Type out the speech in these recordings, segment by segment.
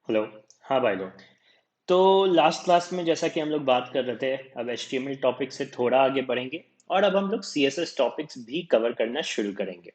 Hello. हाँ भाई लोग। तो लास्ट क्लास में जैसा कि हम लोग बात कर रहे थे, अब HTML टॉपिक से थोड़ा आगे बढ़ेंगे और अब हम लोग CSS टॉपिक्स भी कवर करना शुरू करेंगे।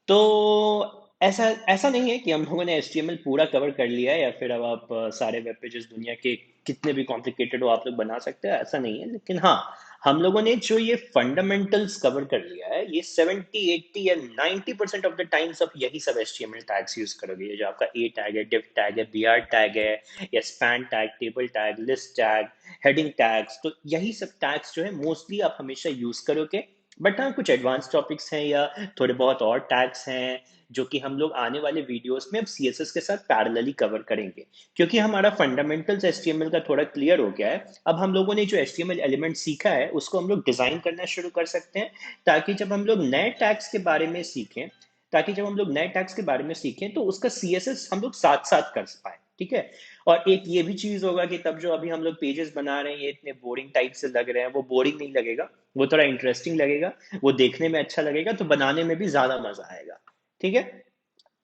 तो ऐसा ऐसा नहीं है कि हम लोगों ने HTML पूरा कवर कर लिया है या फिर अब आप सारे वेब पेजेस दुनिया के कितने भी कॉम्प्लिकेटेड हो आप लोग बना सकते हैं, ऐसा नहीं है। लेकिन हाँ, हम लोगों ने जो ये फंडामेंटल्स कवर कर लिया है, ये 70 80 या 90% ऑफ द टाइम्स आप यही सब HTML टैग्स यूज करोगे। ये जो आपका ए टैग है, div टैग है, br टैग है, या span tag, table tag, list tag, heading tags, तो यही सब टैग्स जो है मोस्टली आप हमेशा यूज करोगे। बट हाँ, कुछ एडवांस टॉपिक्स हैं या थोड़े बहुत और टैग्स हैं जो कि हम लोग आने वाले वीडियोस में अब CSS के साथ पैरेलली कवर करेंगे, क्योंकि हमारा फंडामेंटल्स HTML का थोड़ा क्लियर हो गया है। अब हम लोगों ने जो HTML एलिमेंट सीखा है उसको हम लोग डिजाइन करना शुरू कर सकते हैं, ताकि जब हम लोग नए टैग्स के बारे में सीखें ताकि जब हम लोग नए टैग्स के बारे में सीखें तो उसका CSS हम लोग साथ साथ कर पाए। ठीक है। और एक ये भी चीज होगा कि तब जो अभी हम लोग पेजेस बना रहे हैं ये इतने बोरिंग टाइप से लग रहे हैं, वो बोरिंग नहीं लगेगा, वो थोड़ा इंटरेस्टिंग लगेगा, वो देखने में अच्छा लगेगा, तो बनाने में भी ज्यादा मजा आएगा। ठीक है।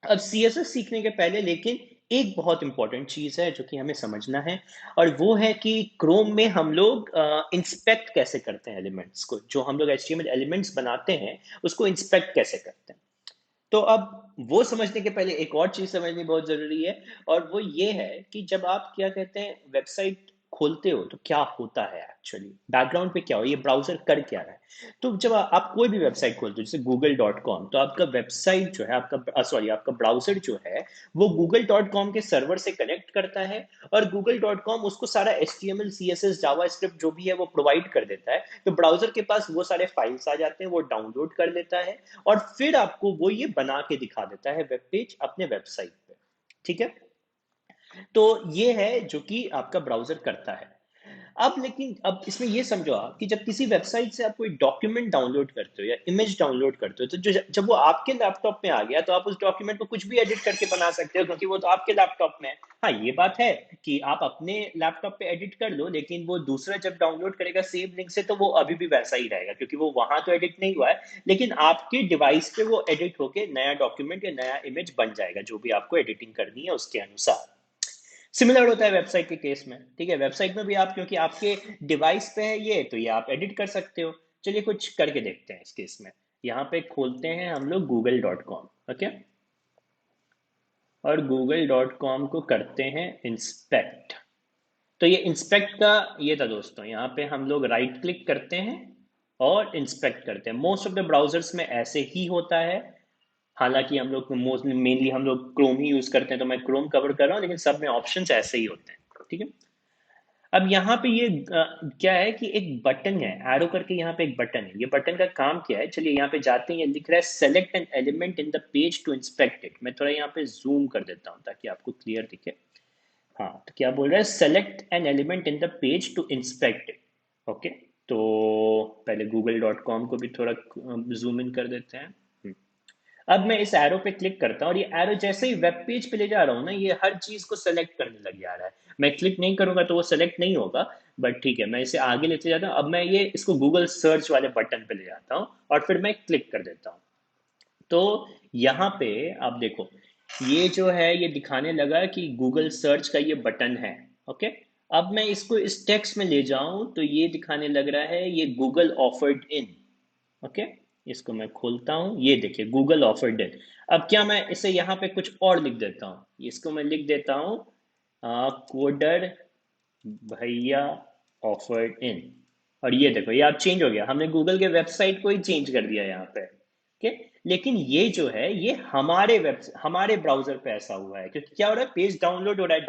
अब CSS सीखने के पहले लेकिन एक बहुत इंपॉर्टेंट चीज है जो कि हमें समझना है, और वो है कि क्रोम में हम लोग इंस्पेक्ट कैसे करते हैं एलिमेंट्स को। जो हम लोग HTML एलिमेंट्स बनाते हैं उसको इंस्पेक्ट कैसे करते हैं। तो अब वो समझने के पहले एक और चीज समझनी बहुत जरूरी है, और वो ये है कि जब आप क्या कहते हैं वेबसाइट खोलते हो तो क्या होता है एक्चुअली, बैकग्राउंड पे क्या हो, ये ब्राउजर कर क्या रहा है। तो जब आप कोई भी वेबसाइट खोलते हो जैसे google.com, तो आपका वेबसाइट जो है, आपका सॉरी आपका ब्राउजर जो है वो google.com के सर्वर से कनेक्ट करता है, और google.com उसको सारा HTML CSS जावास्क्रिप्ट जो भी है वो प्रोवाइड कर देता है। तो ब्राउजर के पास वो सारे फाइल्स आ जाते हैं, वो डाउनलोड कर लेता है, और फिर आपको वो ये बना के दिखा देता है वेब पेज अपने वेबसाइट पे। ठीक है। तो ये है जो कि आपका ब्राउजर करता है। अब लेकिन अब इसमें ये समझो आप कि जब किसी वेबसाइट से आप कोई डॉक्यूमेंट डाउनलोड करते हो या इमेज डाउनलोड करते हो, तो जो जब वो आपके लैपटॉप में आ गया तो आप उस डॉक्यूमेंट को कुछ भी एडिट करके बना सकते हो, क्योंकि वो तो आपके लैपटॉप में है। हाँ, ये बात है कि आप अपने लैपटॉप पे एडिट कर लो, लेकिन वो दूसरा जब डाउनलोड करेगा सेम लिंक से तो वो अभी भी वैसा ही रहेगा, क्योंकि वो वहां तो एडिट नहीं हुआ है, लेकिन आपके डिवाइस पे वो एडिट होके नया डॉक्यूमेंट या नया इमेज बन जाएगा जो भी आपको एडिटिंग करनी है उसके अनुसार। सिमिलर होता है वेबसाइट के केस में। ठीक है, वेबसाइट में भी आप क्योंकि आपके डिवाइस पे है ये, तो ये आप एडिट कर सकते हो। चलिए कुछ करके देखते हैं इस केस में। यहाँ पे खोलते हैं हम लोग google.com। ओके। और google.com को करते हैं इंस्पेक्ट। तो ये इंस्पेक्ट का ये था दोस्तों, यहाँ पे हम लोग राइट क्लिक करते हैं और इंस्पेक्ट करते हैं। मोस्ट ऑफ द ब्राउजर्स में ऐसे ही होता है। हालांकि हम लोग मोस्टली मेनली हम लोग क्रोम ही यूज करते हैं, तो मैं क्रोम कवर कर रहा हूँ, लेकिन सब में ऑप्शंस ऐसे ही होते हैं। ठीक है। अब यहाँ पे ये क्या है कि एक बटन है, एरो करके यहाँ पे एक बटन है। ये बटन का काम क्या है, चलिए यहाँ पे जाते हैं। ये लिख रहा है select an element in the page to inspect it. मैं थोड़ा यहाँ पे जूम कर देता हूँ ताकि आपको क्लियर दिखे। हाँ, तो क्या बोल रहा है, select an element in the page to inspect it. Okay. तो पहले google.com को भी थोड़ा जूम इन कर देते हैं। अब मैं इस एरो पे क्लिक करता हूँ और ये एरो जैसे ही वेब पेज पे ले जा रहा हूँ ना, ये हर चीज को सेलेक्ट करने लग जा रहा है। मैं क्लिक नहीं करूंगा तो वो सेलेक्ट नहीं होगा, बट ठीक है, मैं इसे आगे लेते जाता हूँ। अब मैं ये इसको गूगल सर्च वाले बटन पे ले जाता हूँ और फिर मैं क्लिक कर देता हूँ। तो यहाँ पे आप देखो, ये जो है ये दिखाने लगा कि गूगल सर्च का ये बटन है। ओके। अब मैं इसको इस टेक्स्ट में ले जाऊं तो ये दिखाने लग रहा है ये गूगल ऑफर्ड इन। ओके। इसको मैं खोलता हूँ, ये देखिए गूगल ऑफर्ड इट। अब क्या मैं इसे यहाँ पे कुछ और लिख देता हूँ, इसको मैं लिख देता हूँ कोडर भैया ऑफर्ड इन। और ये देखो, ये आप चेंज हो गया, हमने गूगल के वेबसाइट को ही चेंज कर दिया यहाँ पे। ओके। लेकिन ये जो है ये हमारे ब्राउजर पे ऐसा हुआ है, क्योंकि क्या हो रहा है, पेज डाउनलोड हो रहा है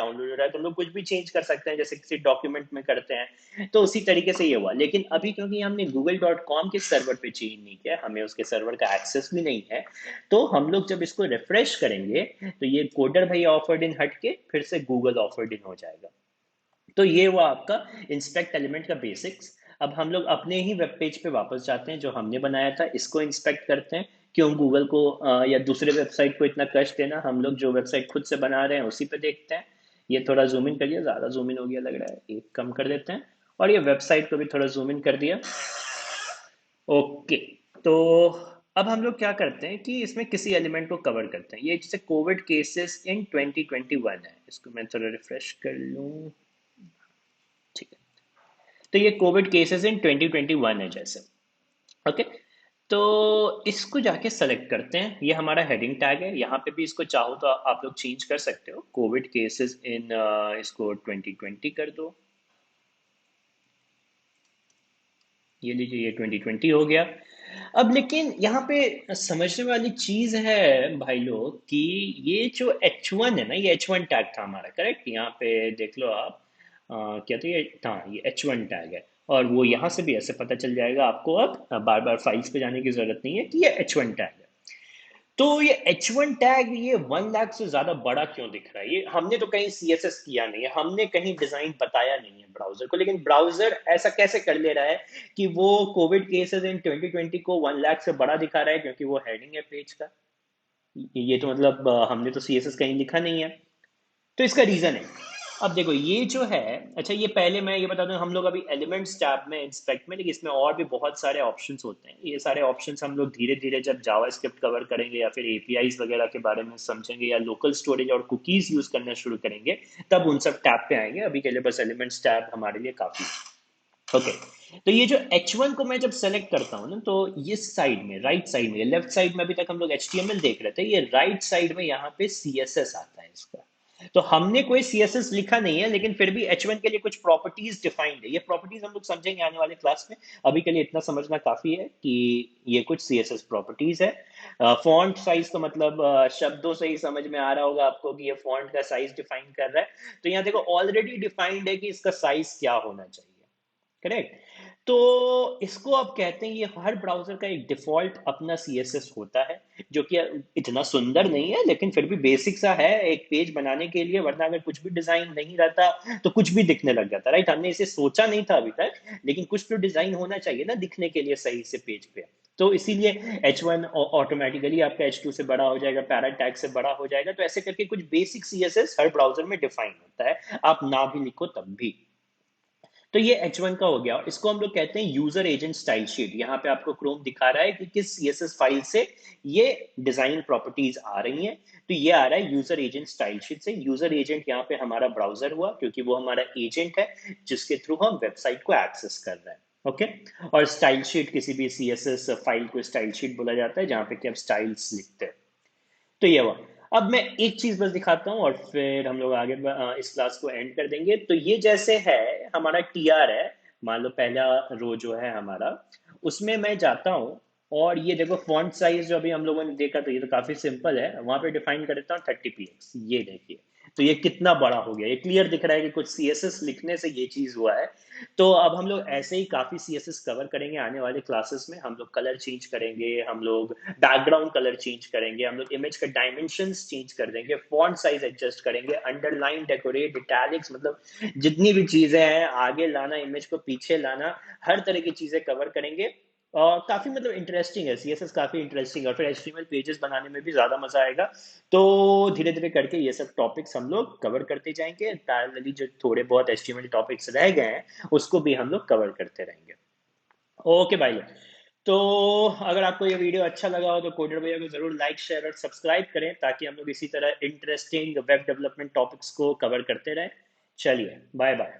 तो हम लोग कुछ भी चेंज कर सकते हैं जैसे किसी डॉक्यूमेंट में करते हैं। तो उसी तरीके से ये हुआ, लेकिन अभी क्योंकि हमने google.com के सर्वर पे चेंज नहीं किया, हमें उसके सर्वर का एक्सेस भी नहीं है, तो हम लोग जब इसको रिफ्रेश करेंगे तो ये कोडर भाई ऑफर्ड इन हट के फिर से गूगल ऑफर्ड इन हो जाएगा। तो ये हुआ आपका इंस्पेक्ट एलिमेंट का बेसिक्स। अब हम लोग अपने ही वेब पेज पे वापस जाते हैं जो हमने बनाया था, इसको इंस्पेक्ट करते हैं। क्यों गूगल को या दूसरे वेबसाइट को इतना कष्ट देना, हम लोग जो वेबसाइट खुद से बना रहे हैं उसी पे देखते हैं। ये थोड़ा जूम इन करिए, ज़्यादा जूम इन हो गया लग रहा है, एक कम कर देते हैं। और ये वेबसाइट को भी थोड़ा जूम इन कर दिया। ओके। तो अब हम लोग क्या करते हैं कि इसमें किसी एलिमेंट को कवर करते हैं। ये जैसे कोविड केसेस इन 2021 है, इसको मैं थोड़ा रिफ्रेश कर लूँ। ठीक है, तो ये कोविड केसेस इन 2021 है जैसे। ओके, तो इसको जाके सेलेक्ट करते हैं, ये हमारा हेडिंग टैग है। यहाँ पे भी इसको चाहो तो आप लोग चेंज कर सकते हो, कोविड केसेस इन, इसको 2020 कर दो। ये लीजिए, ये 2020 हो गया। अब लेकिन यहाँ पे समझने वाली चीज है भाई लोग कि ये जो H1 है ना, ये H1 टैग था हमारा, करेक्ट। यहाँ पे देख लो आप, क्या तो ये, हाँ ये H1 टैग है। और वो यहाँ से भी ऐसे पता चल जाएगा आपको। अब बार बार फाइल्स पे जाने की जरूरत नहीं है कि ये H1 टैग है। तो ये H1 टैग ये 1 लाख से ज्यादा बड़ा क्यों दिख रहा है? ये हमने तो कहीं CSS किया नहीं है, हमने कहीं डिजाइन बताया नहीं है ब्राउजर को, लेकिन ब्राउजर ऐसा कैसे कर ले रहा है कि वो कोविड केसेस इन 2020 को 1 लाख से बड़ा दिखा रहा है? क्योंकि वो हेडिंग है पेज का। ये तो मतलब हमने तो CSS कहीं लिखा नहीं है। तो इसका रीजन है, अब देखो ये जो है। अच्छा, ये पहले मैं ये बता दूं, हम लोग अभी एलिमेंट्स टैब में, इंस्पेक्ट में, लेकिन इसमें और भी बहुत सारे ऑप्शंस होते हैं। ये सारे ऑप्शंस हम लोग धीरे धीरे जब जावास्क्रिप्ट कवर करेंगे या फिर एपीआईज वगैरह के बारे में समझेंगे या लोकल स्टोरेज और कुकीज यूज करना शुरू करेंगे, तब उन सब टैब पे आएंगे। अभी के लिए बस एलिमेंट्स टैब हमारे लिए काफी है। ओके, तो ये जो H1 को मैं जब सेलेक्ट करता हूँ ना, तो ये साइड में, राइट साइड में, लेफ्ट साइड में अभी तक हम लोग HTML देख रहे थे, ये राइट साइड में यहाँ पे CSS आता है इसका। तो हमने कोई CSS लिखा नहीं है, लेकिन फिर भी H1 के लिए कुछ प्रॉपर्टीज डिफाइंड है। ये प्रॉपर्टीज हम लोग समझेंगे आने वाले क्लास में। अभी के लिए इतना समझना काफी है कि ये कुछ CSS प्रॉपर्टीज है। फॉन्ट साइज तो मतलब शब्दों से ही समझ में आ रहा होगा आपको कि ये फॉन्ट का साइज डिफाइन कर रहा है। तो यहाँ देखो ऑलरेडी डिफाइंड है कि इसका साइज क्या होना चाहिए, करेक्ट। तो इसको अब कहते हैं, ये हर ब्राउजर का एक डिफॉल्ट अपना CSS होता है, जो कि इतना सुंदर नहीं है, लेकिन फिर भी बेसिक सा है एक पेज बनाने के लिए। वरना अगर कुछ भी डिजाइन नहीं रहता तो कुछ भी दिखने लग जाता, राइट। हमने इसे सोचा नहीं था अभी तक, लेकिन कुछ तो डिजाइन होना चाहिए ना दिखने के लिए सही से पेज पे। तो इसीलिए H1 ऑटोमेटिकली आपका H2 से बड़ा हो जाएगा, पैरा टैग से बड़ा हो जाएगा। तो ऐसे करके कुछ बेसिक CSS हर ब्राउजर में डिफाइन होता है, आप ना भी लिखो तब भी। तो ये H1 का हो गया। इसको हम लोग कहते हैं यूजर एजेंट स्टाइल शीट। यहाँ पे आपको क्रोम दिखा रहा है कि किस CSS फाइल से ये डिजाइन प्रॉपर्टीज आ रही हैं। तो ये आ रहा है यूजर एजेंट स्टाइल शीट से। यूजर एजेंट यहाँ पे हमारा ब्राउजर हुआ, क्योंकि वो हमारा एजेंट है जिसके थ्रू हम वेबसाइट को एक्सेस कर रहे हैं। ओके, और स्टाइल शीट, किसी भी CSS फाइल को स्टाइल शीट बोला जाता है, जहाँ पे कि आप स्टाइल्स लिखते हैं। तो ये हुआ। अब मैं एक चीज बस दिखाता हूँ और फिर हम लोग आगे इस क्लास को एंड कर देंगे। तो ये जैसे है, हमारा TR है, मान लो पहला रो जो है हमारा, उसमें मैं जाता हूँ और ये देखो फॉन्ट साइज जो अभी हम लोगों ने देखा, तो ये तो काफी सिंपल है। वहां पे डिफाइन कर देता हूँ 30 px। ये देखिए, तो ये कितना बड़ा हो गया। ये क्लियर दिख रहा है कि कुछ CSS लिखने से ये चीज हुआ है। तो अब हम लोग ऐसे ही काफी CSS कवर करेंगे आने वाले क्लासेस में। हम लोग कलर चेंज करेंगे, हम लोग बैकग्राउंड कलर चेंज करेंगे, हम लोग इमेज का डायमेंशंस चेंज कर देंगे, फॉन्ट साइज एडजस्ट करेंगे, अंडरलाइन, डेकोरेट, इटैलिक्स, मतलब जितनी भी चीजें हैं, आगे लाना इमेज को, पीछे लाना, हर तरह की चीजें कवर करेंगे। और काफी मतलब इंटरेस्टिंग है CSS, काफी इंटरेस्टिंग है। और फिर HTML पेजेस बनाने में भी ज्यादा मजा आएगा। तो धीरे धीरे करके ये सब टॉपिक्स हम लोग कवर करते जाएंगे। पैरेलली जो थोड़े बहुत HTML टॉपिक्स रह गए हैं उसको भी हम लोग कवर करते रहेंगे। ओके भाई। तो अगर आपको ये वीडियो अच्छा लगा हो तो कोडर भैया को जरूर लाइक, शेयर और सब्सक्राइब करें, ताकि हम लोग इसी तरह इंटरेस्टिंग वेब डेवलपमेंट टॉपिक्स को कवर करते रहें। चलिए, बाय बाय।